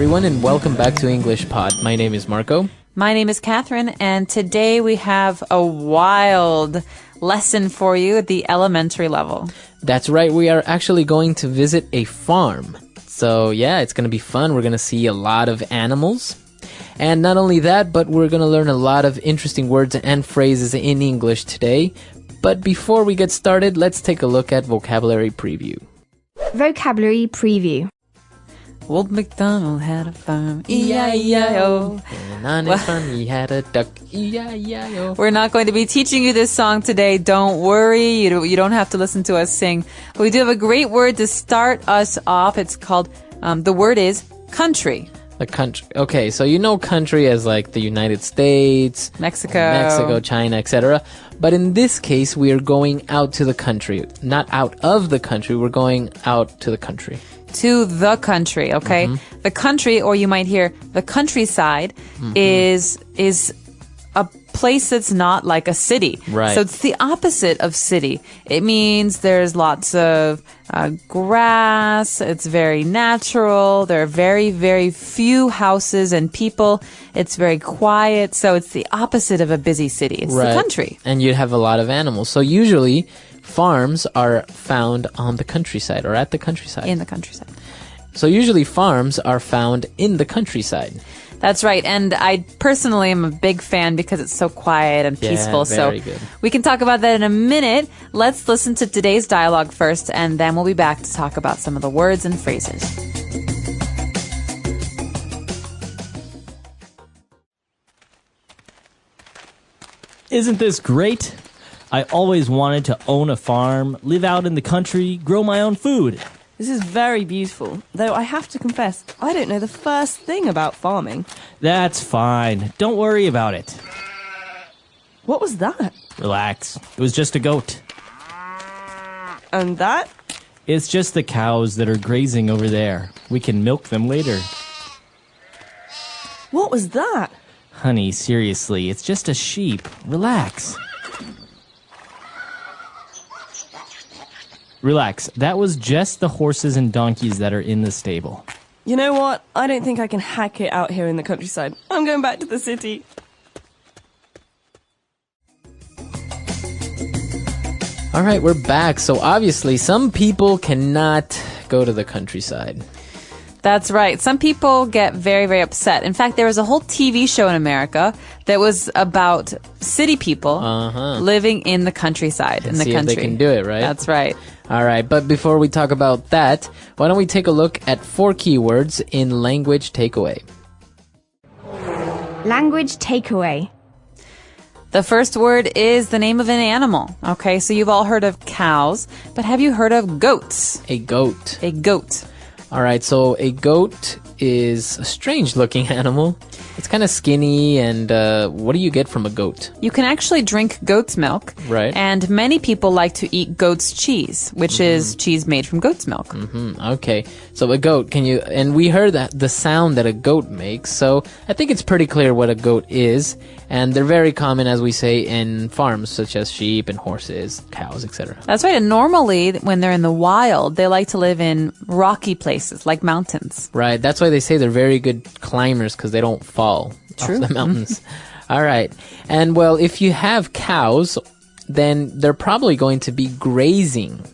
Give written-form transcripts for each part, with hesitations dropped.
everyone, and welcome back to English Pod. My name is Marco. My name is Catherine, and today we have a wild lesson for you at the elementary level. That's right, we are actually going to visit a farm. So yeah, it's going to be fun. We're going to see a lot of animals. And not only that, but we're going to learn a lot of interesting words and phrases in English today. But before we get started, let's take a look at vocabulary preview. Vocabulary preview. Old MacDonald had a farm, E-I-E-I-O. And on his farm he had a duck, E-I-E-I-O. We're not going to be teaching you this song today. Don't worry. You don't have to listen to us sing. But we do have a great word to start us off. It's called, the word is country. The country. Okay, so you know country as like the United States, Mexico, China, etc. But in this case, we are going out to the country. Not out of the country, we're going out to the country. To the country, okay? Mm-hmm. The country, or you might hear the countryside, is a place that's not like a city. Right. So it's the opposite of city. It means there's lots of grass. It's very natural. There are very, very few houses and people. It's very quiet. So it's the opposite of a busy city. It's the country. And you have a lot of animals. So usually farms are found on the countryside or at the countryside. In the countryside. So usually farms are found in the countryside. That's right. And I personally am a big fan because it's so quiet and peaceful. Very good. We can talk about that in a minute. Let's listen to today's dialogue first, and then we'll be back to talk about some of the words and phrases. Isn't this great? I always wanted to own a farm, live out in the country, grow my own food. This is very beautiful, though I have to confess, I don't know the first thing about farming. That's fine. Don't worry about it. What was that? Relax. It was just a goat. And that? It's just the cows that are grazing over there. We can milk them later. What was that? Honey, seriously, it's just a sheep. Relax. Relax. That was just the horses and donkeys that are in the stable. You know what? I don't think I can hack it out here in the countryside. I'm going back to the city. All right, we're back. So obviously some people cannot go to the countryside. That's right. Some people get very, very upset. In fact, there was a whole TV show in America that was about city people living in the countryside, in the See country. if they can do it, right? That's right. All right, but before we talk about that, why don't we take a look at 4 keywords in language takeaway. Language takeaway. The first word is the name of an animal. Okay, so you've all heard of cows, but have you heard of goats? A goat. A goat. All right, so a goat is a strange-looking animal. It's kind of skinny, and what do you get from a goat? You can actually drink goat's milk. Right. And many people like to eat goat's cheese, which is cheese made from goat's milk. Okay, so a goat, and we heard that the sound that a goat makes, so I think it's pretty clear what a goat is, and they're very common, as we say, in farms, such as sheep and horses, cows, etc. That's right. And normally, when they're in the wild, they like to live in rocky places, like mountains. Right, that's why they say they're very good climbers, because they don't fall off the mountains. All right, and well, if you have cows, then they're probably going to be grazing.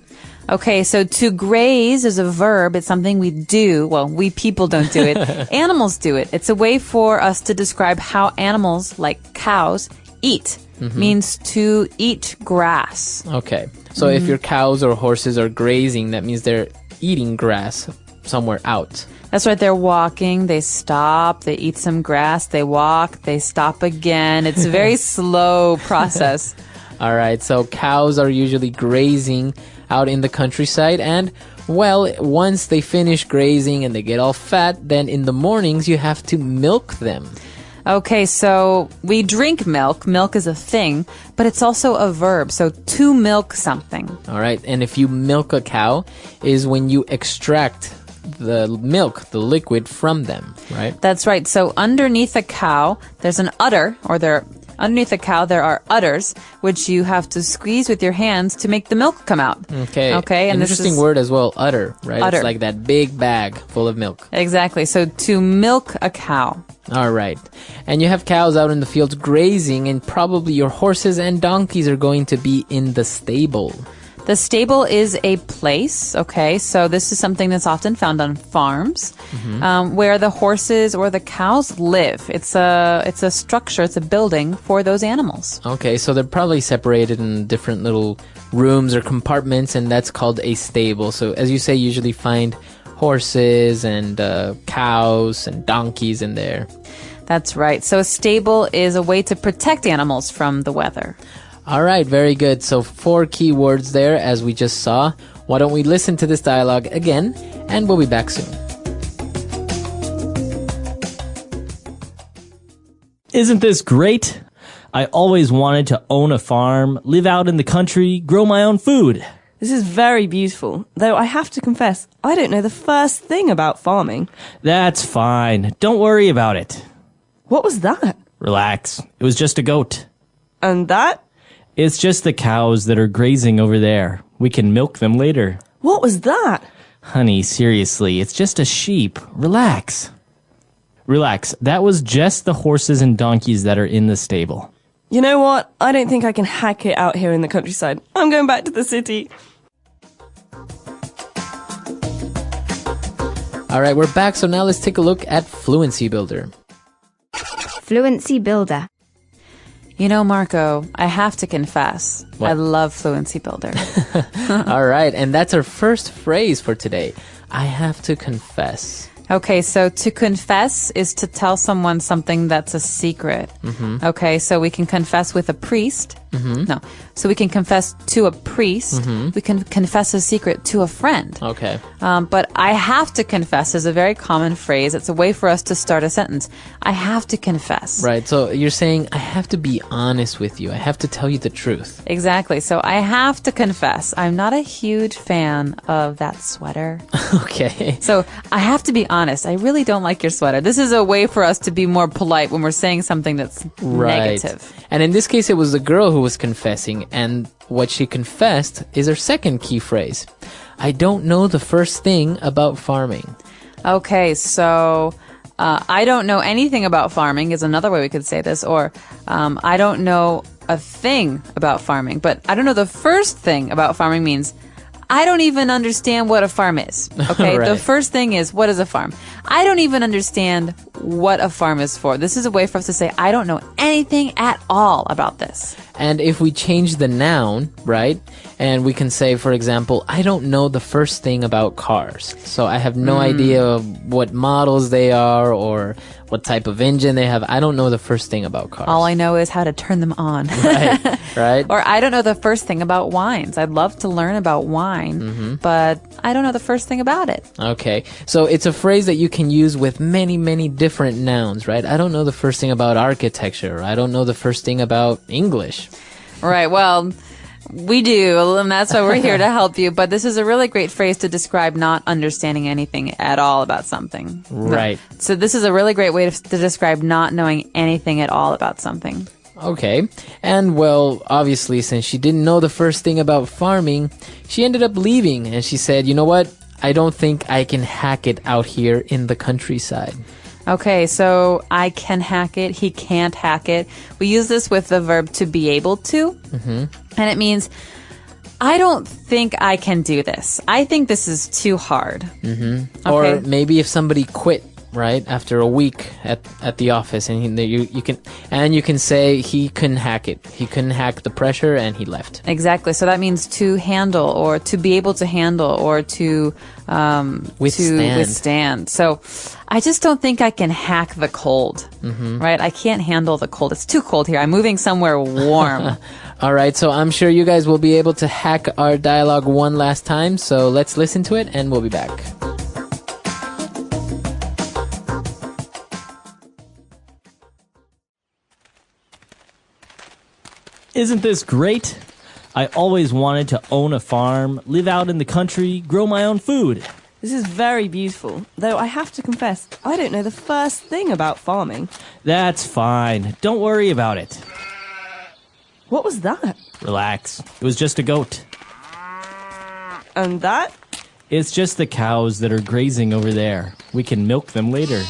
Okay, so to graze is a verb. It's something we do. Well, we people don't do it. Animals do it. It's a way for us to describe how animals, like cows, eat. Means to eat grass. Okay, so if your cows or horses are grazing, that means they're eating grass somewhere out. That's right. They're walking. They stop. They eat some grass. They walk. They stop again. It's a very slow process. All right, so cows are usually grazing out in the countryside, and well, once they finish grazing and they get all fat, then in the mornings you have to milk them. Okay, so we drink milk. Milk is a thing, but it's also a verb. So to milk something. All right, and if you milk a cow is when you extract the milk, the liquid from them, right? That's right. So underneath a cow, there's an udder, or Underneath the cow, there are udders, which you have to squeeze with your hands to make the milk come out. Okay. Okay. An interesting word as well, udder, right? Udder. It's like that big bag full of milk. Exactly. So to milk a cow. All right. And you have cows out in the fields grazing, and probably your horses and donkeys are going to be in the stable. The stable is a place, okay? So this is something that's often found on farms, where the horses or the cows live. It's a structure, it's a building for those animals. Okay, so they're probably separated in different little rooms or compartments, and that's called a stable. So as you say, you usually find horses and cows and donkeys in there. That's right. So a stable is a way to protect animals from the weather. All right, very good. So 4 key words there, as we just saw. Why don't we listen to this dialogue again, and we'll be back soon. Isn't this great? I always wanted to own a farm, live out in the country, grow my own food. This is very beautiful, though I have to confess, I don't know the first thing about farming. That's fine. Don't worry about it. What was that? Relax. It was just a goat. And that? It's just the cows that are grazing over there. We can milk them later. What was that? Honey, seriously, it's just a sheep. Relax. Relax. That was just the horses and donkeys that are in the stable. You know what? I don't think I can hack it out here in the countryside. I'm going back to the city. All right, we're back. So now let's take a look at Fluency Builder. Fluency Builder. You know, Marco, I have to confess, What? I love Fluency Builder. All right, and that's our first phrase for today. I have to confess. Okay, so to confess is to tell someone something that's a secret. Okay, so we can confess with a priest. No, so we can confess to a priest. We can confess a secret to a friend. Okay. But I have to confess is a very common phrase. It's a way for us to start a sentence. I have to confess. Right, so you're saying, I have to be honest with you. I have to tell you the truth. Exactly. So I have to confess, I'm not a huge fan of that sweater. Okay. So I have to be honest. I really don't like your sweater. This is a way for us to be more polite when we're saying something that's Right. negative. And in this case, it was the girl who was confessing, and what she confessed is her second key phrase. I don't know the first thing about farming. Okay, so I don't know anything about farming is another way we could say this, or I don't know a thing about farming, but I don't know the first thing about farming means I don't even understand what a farm is. Okay, Right. The first thing is, what is a farm? I don't even understand what a farm is for. This is a way for us to say, I don't know anything at all about this. And if we change the noun, right, and we can say, for example, I don't know the first thing about cars. So I have no idea what models they are or what type of engine they have. I don't know the first thing about cars. All I know is how to turn them on. Right, right. Or I don't know the first thing about wines. I'd love to learn about wine, but I don't know the first thing about it. Okay, so it's a phrase that you can use with many, many different nouns, right? I don't know the first thing about architecture. I don't know the first thing about English. Right. Well, we do, and that's why we're here to help you. But this is a really great phrase to describe not understanding anything at all about something. Right. So this is a really great way to describe not knowing anything at all about something. Okay, and well, obviously, since she didn't know the first thing about farming, she ended up leaving, and she said, you know what? I don't think I can hack it out here in the countryside. Okay, so I can hack it. He can't hack it. We use this with the verb to be able to. And it means, I don't think I can do this. I think this is too hard. Or Okay. maybe if somebody quit, right, after a week at the office, and you can say he couldn't hack it. He couldn't hack the pressure, and he left. Exactly. So that means to handle, or to be able to handle, or to withstand. So I just don't think I can hack the cold. Right? I can't handle the cold. It's too cold here. I'm moving somewhere warm. All right, so I'm sure you guys will be able to hack our dialogue one last time. So let's listen to it, and we'll be back. Isn't this great? I always wanted to own a farm, live out in the country, grow my own food. This is very beautiful, though I have to confess, I don't know the first thing about farming. That's fine. Don't worry about it. What was that? Relax. It was just a goat. And that? It's just the cows that are grazing over there. We can milk them later.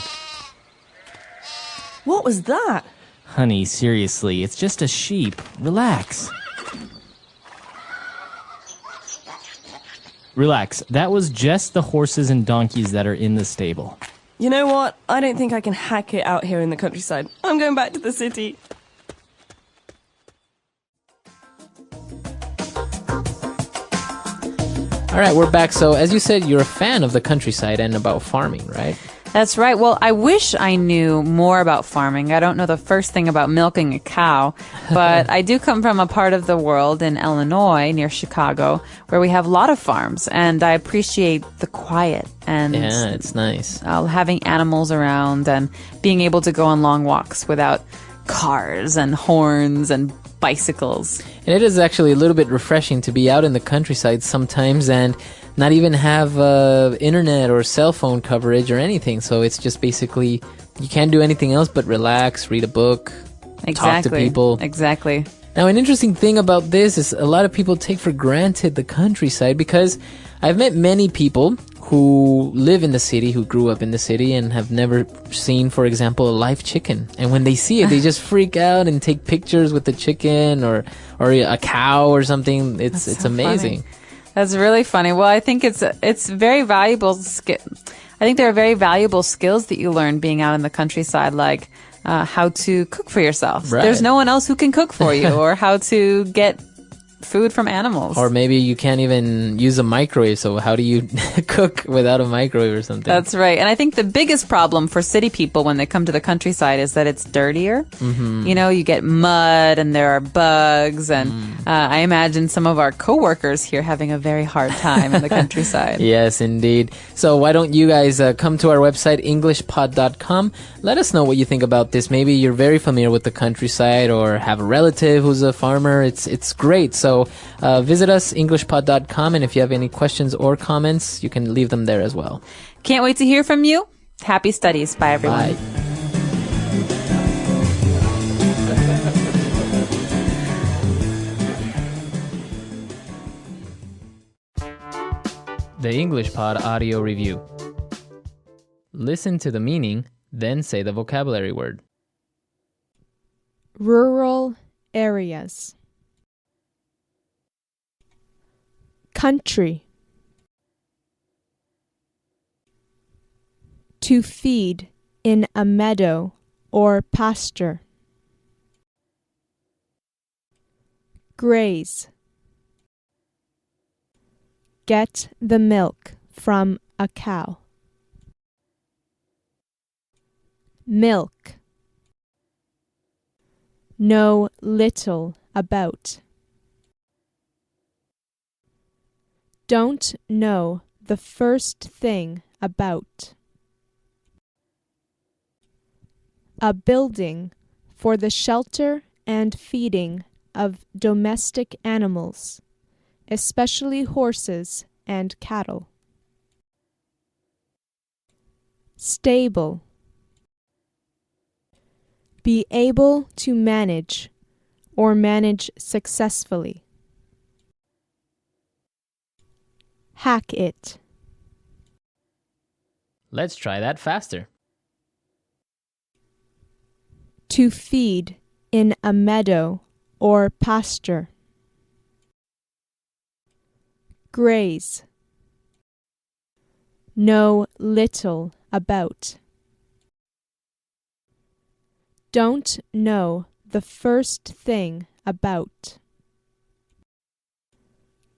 What was that? Honey, seriously, it's just a sheep. Relax. Relax. That was just the horses and donkeys that are in the stable. You know what? I don't think I can hack it out here in the countryside. I'm going back to the city. All right, we're back. So, as you said, you're a fan of the countryside and about farming, right? That's right. Well, I wish I knew more about farming. I don't know the first thing about milking a cow, but I do come from a part of the world in Illinois near Chicago where we have a lot of farms, and I appreciate the quiet and Yeah, it's nice. having animals around and being able to go on long walks without cars and horns and bicycles. And it is actually a little bit refreshing to be out in the countryside sometimes and not even have internet or cell phone coverage or anything. So it's just basically, you can't do anything else but relax, read a book, talk to people. Exactly. Now, an interesting thing about this is a lot of people take for granted the countryside, because I've met many people who live in the city, who grew up in the city and have never seen, for example, a live chicken. And when they see it, they just freak out and take pictures with the chicken or a cow or something. It's so amazing. funny. That's really funny. Well, I think it's very valuable skill. I think there are very valuable skills that you learn being out in the countryside, like how to cook for yourself. Right. There's no one else who can cook for you, or how to get food from animals. Or maybe you can't even use a microwave, so how do you cook without a microwave or something? That's right. And I think the biggest problem for city people when they come to the countryside is that it's dirtier. Mm-hmm. You know, you get mud and there are bugs. And I imagine some of our coworkers here having a very hard time in the countryside. Yes, indeed. So why don't you guys come to our website, englishpod.com. Let us know what you think about this. Maybe you're very familiar with the countryside or have a relative who's a farmer. It's great. So visit us, englishpod.com, and if you have any questions or comments, you can leave them there as well. Can't wait to hear from you. Happy studies. Bye, everyone. Bye. The English Pod Audio Review. Listen to the meaning, then say the vocabulary word. Rural areas. Country. To feed in a meadow or pasture. Graze. Get the milk from a cow. Milk. Know little about. Don't know the first thing about. A building for the shelter and feeding of domestic animals, especially horses and cattle. Stable. Be able to manage or manage successfully. Hack it. Let's try that faster. To feed in a meadow or pasture. Graze. Know little about. Don't know the first thing about.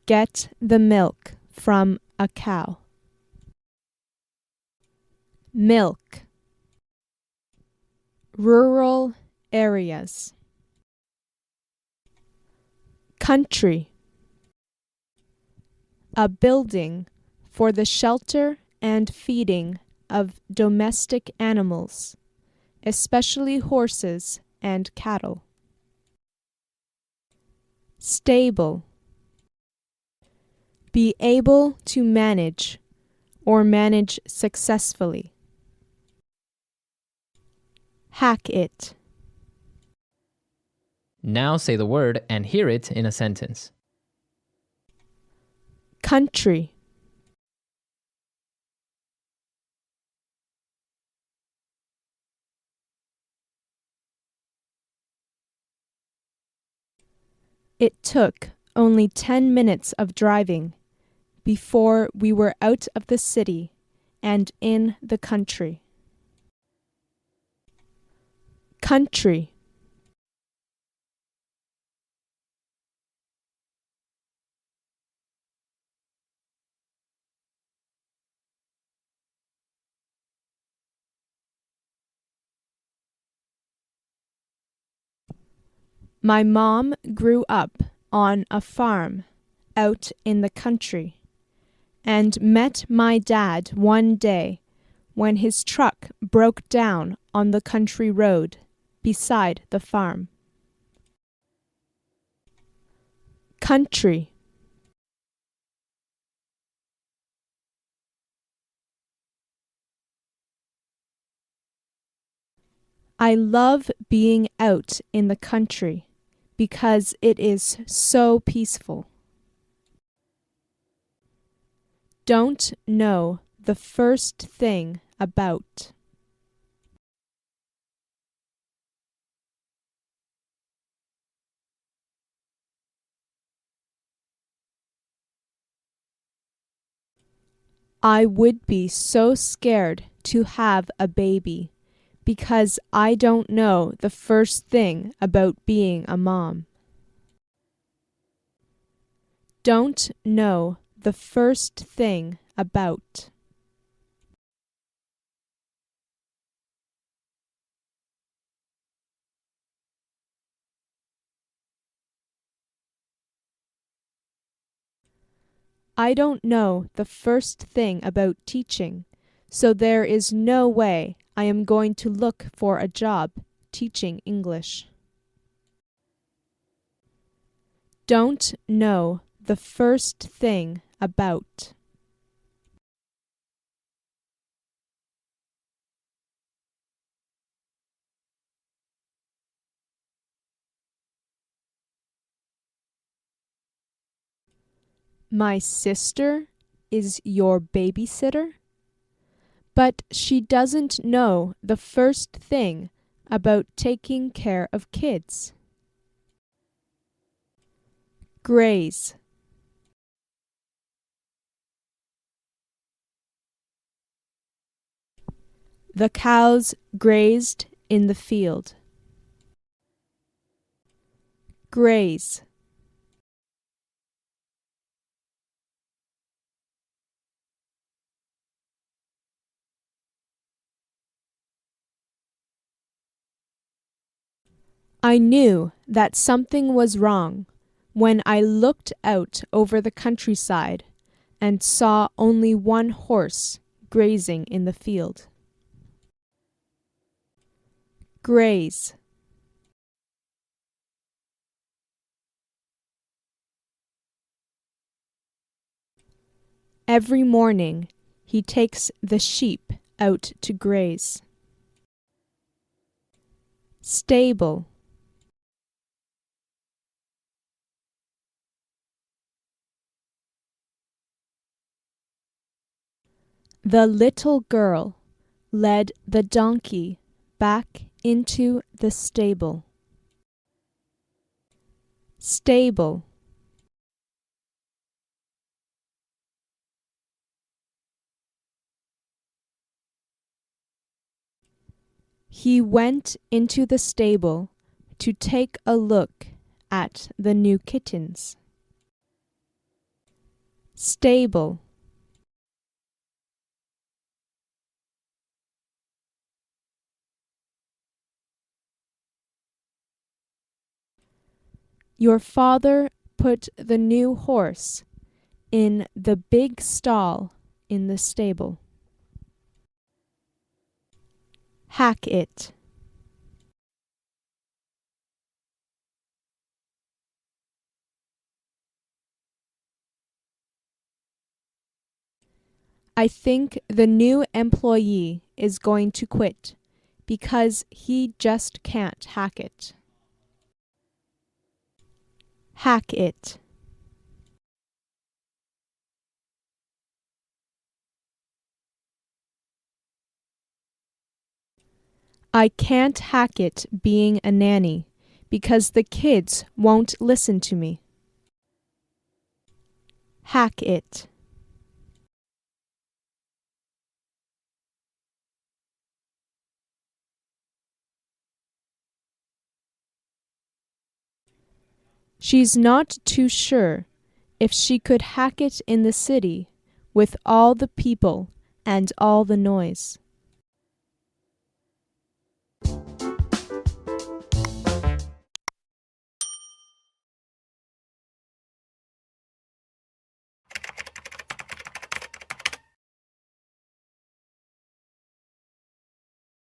Get the milk from a cow. Milk. Rural areas. Country. A building for the shelter and feeding of domestic animals, especially horses and cattle. Stable. Be able to manage or manage successfully. Hack it. Now say the word and hear it in a sentence. Country. It took only 10 minutes of driving before we were out of the city and in the country. Country. My mom grew up on a farm out in the country and met my dad one day when his truck broke down on the country road beside the farm. Country. I love being out in the country because it is so peaceful. Don't know the first thing about. I would be so scared to have a baby because I don't know the first thing about being a mom. Don't know the first thing about. I don't know the first thing about teaching, so there is no way I am going to look for a job teaching English. Don't know the first thing about. My sister is your babysitter, but she doesn't know the first thing about taking care of kids. Graze. The cows grazed in the field. Graze. I knew that something was wrong when I looked out over the countryside and saw only one horse grazing in the field. Graze. Every morning he takes the sheep out to graze. Stable. The little girl led the donkey back into the stable. Stable. He went into the stable to take a look at the new kittens. Stable. Your father put the new horse in the big stall in the stable. Hack it. I think the new employee is going to quit because he just can't hack it. Hack it. I can't hack it being a nanny because the kids won't listen to me. Hack it. She's not too sure if she could hack it in the city with all the people and all the noise.